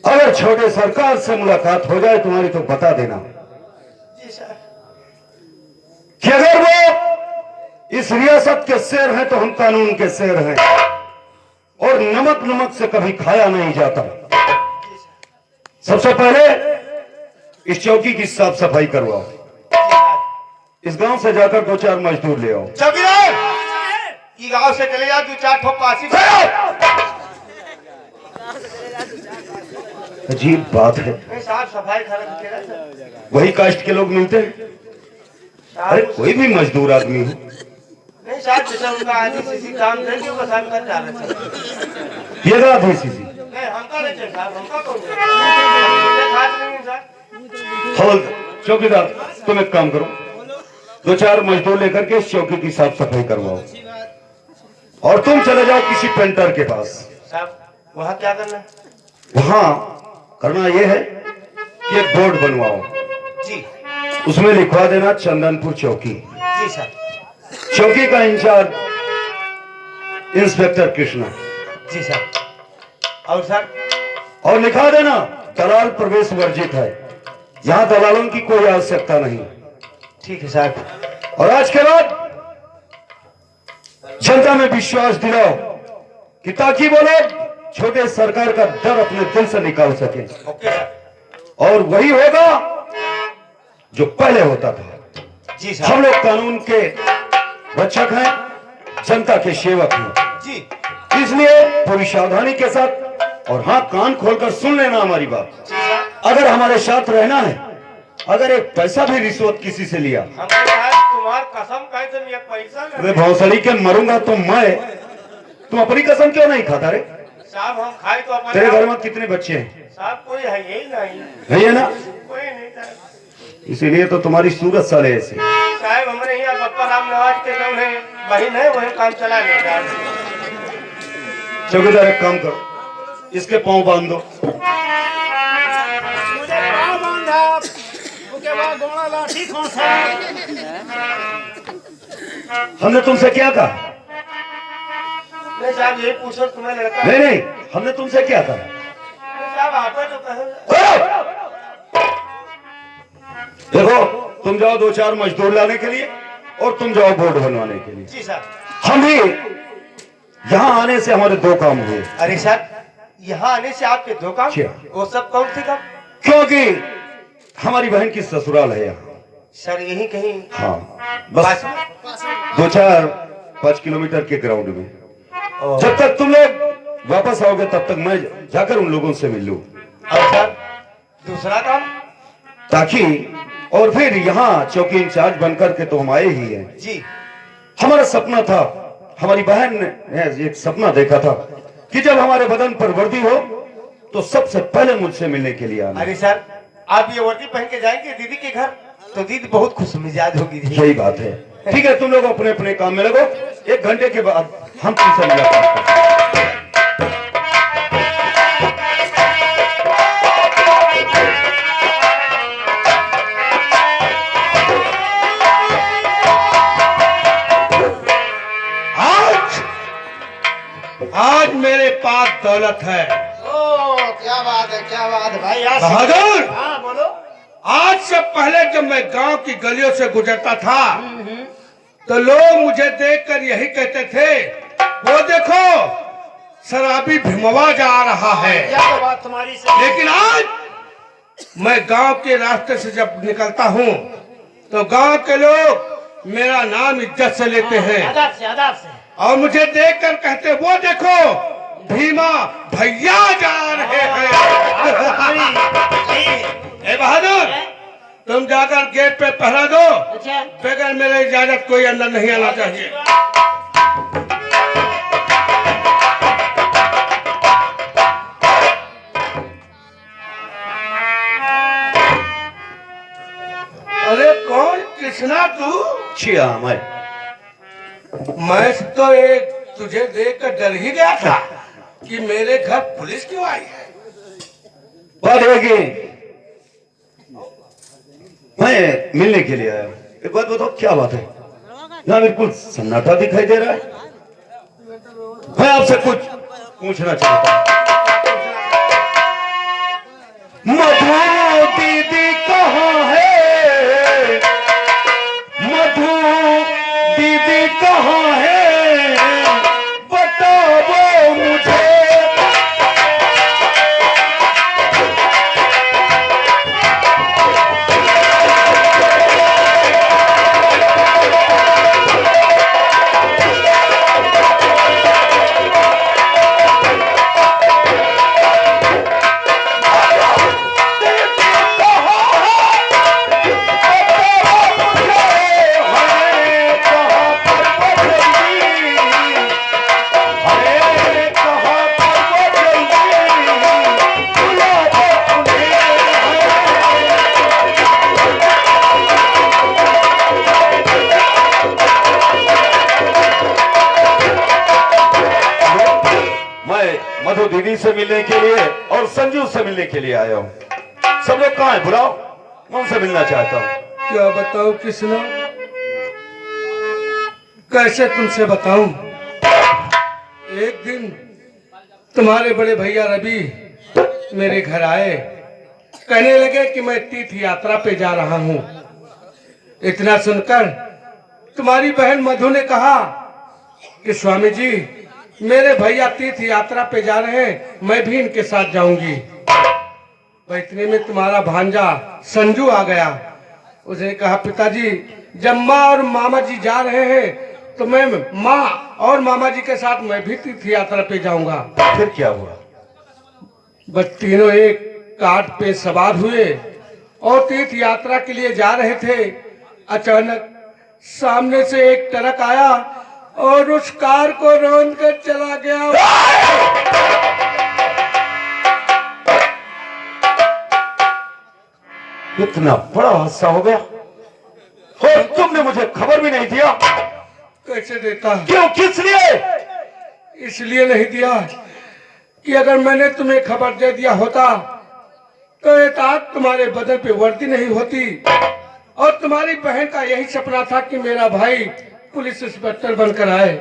अगर छोटे सरकार से मुलाकात हो जाए तुम्हारी तो बता देना कि अगर वो इस रियासत के शेर हैं तो हम कानून के शेर हैं और नमक नमक से कभी खाया नहीं जाता। सबसे पहले इस चौकी की साफ सफाई करवाओ। इस गांव से जाकर 2-4 मजदूर ले आओ। चौकीदार ये गांव से चले जा 2-4 ठोक पासी। अजीब बात है, साफ सफाई खराब वही कास्ट के लोग मिलते हैं। अरे कोई भी मजदूर आदमी है नहीं साहब, जैसा उनका आधी सीसी काम करके वो साफ कर डाला था। ये रहा आधी सीसी नहीं हमका नहीं चाहिए साहब, हमका कौन है खास नहीं साहब। हवलदार चौकीदार तुम एक काम करो, 2-4 मजदूर लेकर के इस चौकी की साफ सफाई करवाओ और तुम चले जाओ किसी पेंटर के पास। साहब वहाँ क्या करना है? वहां करना यह है कि एक बोर्ड बनवाओ जी, उसमें लिखवा देना चंदनपुर चौकी। जी सर। चौकी का इंचार्ज इंस्पेक्टर कृष्णा। जी सर। और सर? और लिखा देना दलाल प्रवेश वर्जित है, यहाँ दलालों की कोई आवश्यकता नहीं। ठीक है साहब। और आज के बाद जनता में विश्वास दिलाओ कि ताकि वो लोग छोटे सरकार का डर अपने दिल से निकाल सके। Okay sir. और वही होगा जो पहले होता था। जी साहब। हम लोग कानून के रक्षक हैं, जनता के सेवक हैं जी, इसलिए पूरी सावधानी के साथ और हाँ कान खोलकर सुन लेना हमारी बात। अगर हमारे साथ रहना है, अगर एक पैसा भी रिश्वत किसी से लिया, तुम्हार कसम कैसे लिया पैसा? मैं भौसड़ी के मरूंगा तो मैं, तुम अपनी कसम क्यों नहीं खाता रे? साहब हम खाए तो अपने। तेरे घर में कितने बच्चे हैं? साहब कोई है ही नहीं। है ना? कोई नहीं था। इसीलिए तो तुम्हारी सूरत साले ऐसे। साहब हमारे यहाँ बप्पा राम नवाज के जो है बहन है वही काम चला लेगा। चौकीदार एक काम करो, इसके पांव बांध दो। मुझे पाँव बांधा, उसके बाद गोड़ा लाठी खोसा। हमने तुमसे क्या कहा? नहीं साहब ये पूछो तुम्हें लड़का। नहीं, हमने तुमसे क्या कहा? साहब आप तो कहो। देखो तुम जाओ 2-4 मजदूर लाने के लिए और तुम जाओ बोर्ड बनवाने के लिए। जी सर। हम भी यहाँ आने से हमारे 2 काम हुए। अरे सर यहाँ आने से आपके 2 काम? क्या? वो सब कौन थे काम? क्योंकि हमारी बहन की ससुराल है यहाँ। सर यही कहीं? हाँ बस 2-4-5 किलोमीटर के ग्राउंड में। जब तक तुम लोग वापस आओगे तब तक मैं जाकर उन लोगों से मिल लूं। और सर दूसरा काम? ताकि और फिर यहाँ चौकी इंचार्ज बनकर के तो हम आए ही हैं। जी। हमारा सपना था, हमारी बहन ने एक सपना देखा था कि जब हमारे बदन पर वर्दी हो तो सबसे पहले मुझसे मिलने के लिए आना। अरे सर आप ये वर्दी पहन के जाएंगे दीदी के घर तो दीदी बहुत खुश मिजाज होगी। यही बात है। ठीक है तुम लोग अपने अपने काम में लगो, 1 घंटे के बाद हम तुमसे मुलाकात करेंगे। आज मेरे पास दौलत है। ओ क्या बात है भाई। बहादुर। हाँ बोलो। आज से पहले जब मैं गांव की गलियों से गुजरता था तो लोग मुझे देखकर यही कहते थे, वो देखो शराबी भीमवा जा रहा है। यह तो बात तुम्हारी सही। लेकिन आज मैं गांव के रास्ते से जब निकलता हूँ तो गांव के लोग मेरा नाम इज्जत से लेते हैं आदाब से और मुझे देखकर कहते, वो देखो भीमा भैया जा रहे हैं। ए बहादुर तुम जाकर गेट पे पहरा दो, बगैर मेरे इजाजत कोई अंदर नहीं आना चाहिए। अरे कौन कृष्णा तू? छिया मैं तो एक तुझे देखकर डर ही गया था कि मेरे घर पुलिस क्यों आई है। बात है कि मैं मिलने के लिए आया हूँ। एक बात बताओ क्या बात है? यहाँ बिल्कुल सन्नाटा दिखाई दे रहा है। मैं आपसे कुछ पूछना चाहता हूँ। से मिलने के लिए और संजू से मिलने के लिए आया हूँ। सब लोग कहाँ हैं? बुलाओ, मैं उनसे मिलना चाहता हूँ। क्या बताऊं कृष्णा, कैसे तुमसे बताऊं। एक दिन तुम्हारे बड़े भैया रवि मेरे घर आए, कहने लगे कि मैं तीर्थ यात्रा पे जा रहा हूं। इतना सुनकर तुम्हारी बहन मधु ने कहा कि स्वामी जी, मेरे भैया तीर्थ यात्रा पे जा रहे हैं, मैं भी इनके साथ जाऊंगी। इतने में तुम्हारा भांजा संजू आ गया। उसने कहा पिताजी, जब माँ और मामा जी जा रहे हैं तो मैं माँ और मामा जी के साथ मैं भी तीर्थ यात्रा पे जाऊंगा। फिर क्या हुआ? बस तीनों एक कार्ट पे सवार हुए और तीर्थ यात्रा के लिए जा रहे थे। अचानक सामने से एक ट्रक आया और उस कार को रौंद कर चला गया। इतना बड़ा हादसा हो गया और तुमने मुझे खबर भी नहीं दिया। कैसे देता? क्यों? किस लिए? इसलिए नहीं दिया कि अगर मैंने तुम्हें खबर दे दिया होता तो एताक तुम्हारे बदन पे वर्दी नहीं होती। और तुम्हारी बहन का यही सपना था कि मेरा भाई पुलिस इंस्पेक्टर बनकर आए।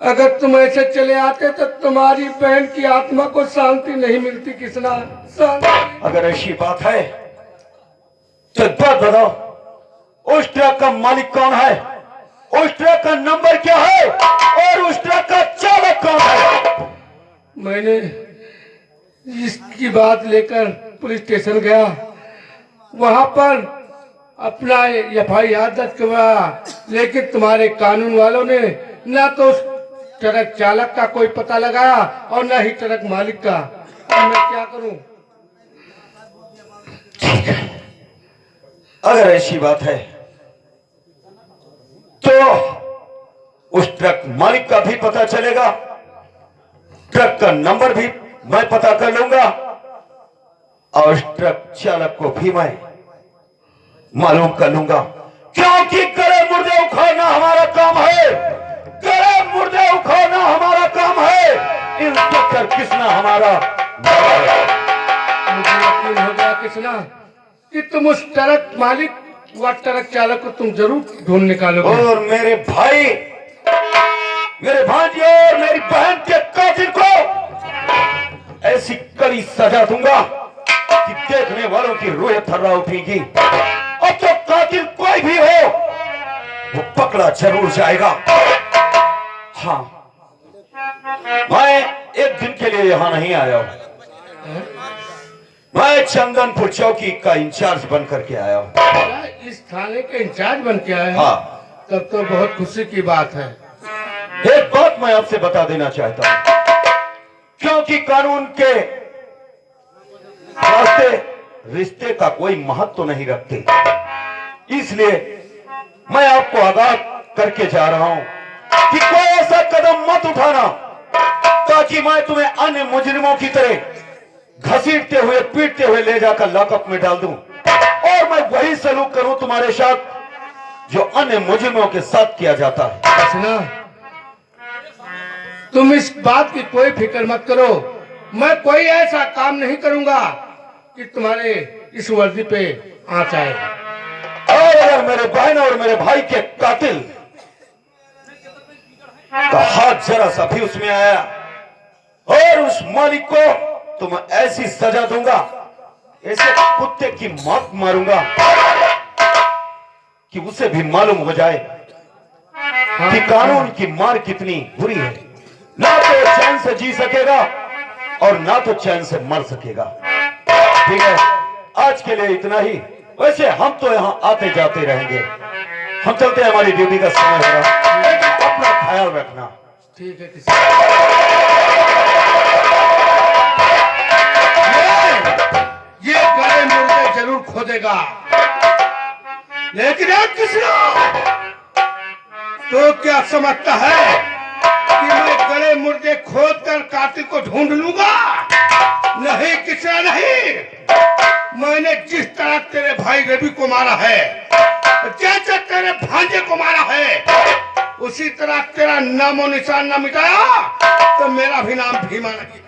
अगर तुम ऐसे चले आते तो तुम्हारी बहन की आत्मा को शांति नहीं मिलती कृष्णा, शांति। अगर ऐसी बात है तो एक बात बताओ, उस ट्रक का मालिक कौन है? उस ट्रक का नंबर क्या है? और उस ट्रक का चालक कौन है? मैंने इसकी बात लेकर पुलिस स्टेशन गया, वहां पर अपना FIR दर्ज करवाया, लेकिन तुम्हारे कानून वालों ने ना तो उस ट्रक चालक का कोई पता लगाया और न ही ट्रक मालिक का। अब मैं क्या करूं? ठीक है, अगर ऐसी बात है तो उस ट्रक मालिक का भी पता चलेगा, ट्रक का नंबर भी मैं पता कर लूंगा और उस ट्रक चालक को भी मैं मालूम कर लूंगा। क्योंकि गले मुर्दे उखाड़ना हमारा काम है, गले मुर्दे उखाड़ना हमारा काम है। इंस्पेक्टर कृष्णा हमारा नाम है। मुझे यकीन हो गया कृष्णा कि तुम उस ट्रक मालिक व ट्रक चालक को तुम जरूर ढूंढ निकालोगे। और मेरे भाई, मेरे भांजे और मेरी बहन के कातिल को ऐसी कड़ी सजा दूंगा कि देखने वालों की रूह थर्रा उठेगी। और जो कातिल कोई भी हो वो पकड़ा जरूर जाएगा। हाँ, मैं एक दिन के लिए यहाँ नहीं आया हूँ, मैं चंदनपुर चौकी का इंचार्ज बन करके आया हूँ। क्या इस थाने के इंचार्ज बन के आए हैं? हाँ। तब तो बहुत खुशी की बात है। एक बात मैं आपसे बता देना चाहता हूं, क्योंकि कानून के रास्ते रिश्ते का कोई महत्व नहीं रखते, इसलिए मैं आपको आगाह करके जा रहा हूं कि कोई ऐसा कदम मत उठाना ताकि मैं तुम्हें अन्य मुजरिमों की तरह घसीटते हुए पीटते हुए ले जाकर लॉकअप में डाल दूं और मैं वही सलूक करूं तुम्हारे साथ जो अन्य मुजरिमों के साथ किया जाता है। कृष्णा, तुम इस बात की कोई फिक्र मत करो, मैं कोई ऐसा काम नहीं करूंगा कि तुम्हारे इस वर्दी पे आंच आए। और अगर मेरे बहन और मेरे भाई के कातिल का हाथ जरा सा भी उसमें आया और उस मालिक को तो मैं ऐसी सजा दूंगा, ऐसे कुत्ते की मौत मारूंगा कि उसे भी मालूम हो जाए कि कानून की मार कितनी बुरी है। ना तो चैन से जी सकेगा और ना तो चैन से मर सकेगा। ठीक है, आज के लिए इतना ही। वैसे हम तो यहाँ आते जाते रहेंगे, हम चलते हैं, हमारी ड्यूटी का समय हो रहा है, अपना ख्याल रखना। ठीक है कृष्णा। ये गले मुर्दे जरूर खोदेगा, लेकिन अब कृष्णा तो क्या समझता है कि मैं गले मुर्दे खोद कर कातिल को ढूंढ लूंगा? नहीं कृष्णा, नहीं। मैंने जिस तरह तेरे भाई रवि को मारा है, जैसे तेरे भांजे को मारा है, उसी तरह तेरा नामो निशान न मिटाया तो मेरा भी नाम भीमा नहीं।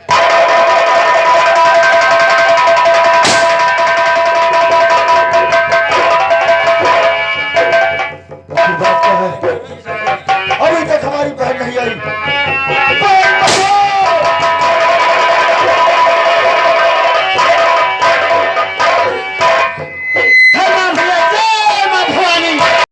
बात क्या है? अभी तक हमारी बहन नहीं आई।